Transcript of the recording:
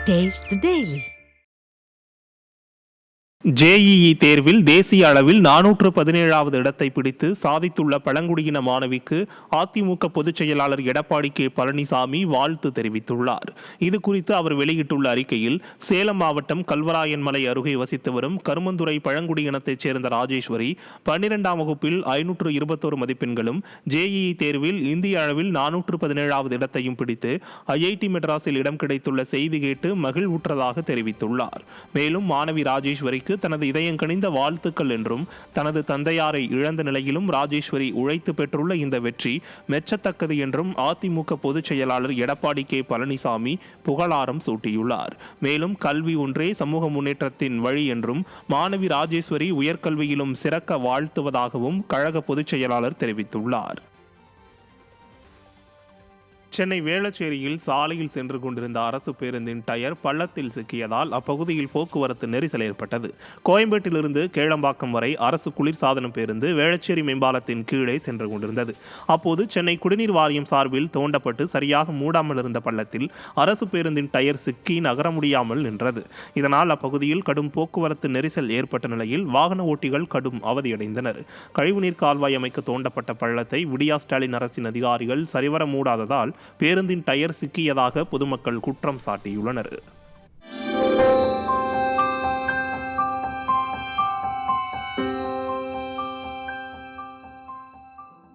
Taste the Daily. JEE தேர்வில் தேசிய அளவில் 417வது இடத்தை பிடித்து சாதித்துள்ள பழங்குடியின மாணவிக்கு அதிமுக பொதுச் செயலாளர் எடப்பாடி கே பழனிசாமி வாழ்த்து தெரிவித்துள்ளார். இதுகுறித்து அவர் வெளியிட்டுள்ள அறிக்கையில், சேலம் மாவட்டம் கல்வராயன்மலை அருகே வசித்து வரும் கருமந்துறை பழங்குடியினத்தைச் சேர்ந்த ராஜேஸ்வரி 12ஆம் வகுப்பில் 521 மதிப்பெண்களும், ஜேஇஇ தேர்வில் இந்திய அளவில் 417வது இடத்தையும் பிடித்து ஐஐடி மெட்ராஸில் இடம் கிடைத்துள்ள செய்தி கேட்டு மகிழ்வுற்றதாக தெரிவித்துள்ளார். மேலும் மாணவி ராஜேஸ்வரிக்கு தனது இதயங்கனிந்த வாழ்த்துக்கள் என்றும், தனது தந்தையாரை இழந்த நிலையிலும் ராஜேஸ்வரி உழைத்து பெற்றுள்ள இந்த வெற்றி மெச்சத்தக்கது என்றும் அதிமுக பொதுச் செயலாளர் எடப்பாடி கே பழனிசாமி புகழாரம் சூட்டியுள்ளார். மேலும் கல்வி ஒன்றே சமூக முன்னேற்றத்தின் வழி என்றும், மாணவி ராஜேஸ்வரி உயர்கல்வியிலும் சிறக்க வாழ்த்துவதாகவும் கழக பொதுச் செயலாளர் தெரிவித்துள்ளார். சென்னை வேளச்சேரியில் சாலையில் சென்று கொண்டிருந்த அரசு பேருந்தின் டயர் பள்ளத்தில் சிக்கியதால் அப்பகுதியில் போக்குவரத்து நெரிசல் ஏற்பட்டது. கோயம்பேட்டிலிருந்து கேளம்பாக்கம் வரை அரசு குளிர்சாதன பேருந்து வேளச்சேரி மேம்பாலத்தின் கீழே சென்று கொண்டிருந்தது. அப்போது சென்னை குடிநீர் வாரியம் சார்பில் தோண்டப்பட்டு சரியாக மூடாமல் இருந்த பள்ளத்தில் அரசு பேருந்தின் டயர் சிக்கி நகர முடியாமல் நின்றது. இதனால் அப்பகுதியில் கடும் போக்குவரத்து நெரிசல் ஏற்பட்ட நிலையில் வாகன ஓட்டிகள் கடும் அவதியடைந்தனர். கழிவுநீர் கால்வாய் அமைக்க தோண்டப்பட்ட பள்ளத்தை விடியா ஸ்டாலின் அரசின் அதிகாரிகள் சரிவர மூடாததால் பேருந்தின் டயர் சிக்கியதாக பொதுமக்கள் குற்றம் சாட்டியுள்ளனர்.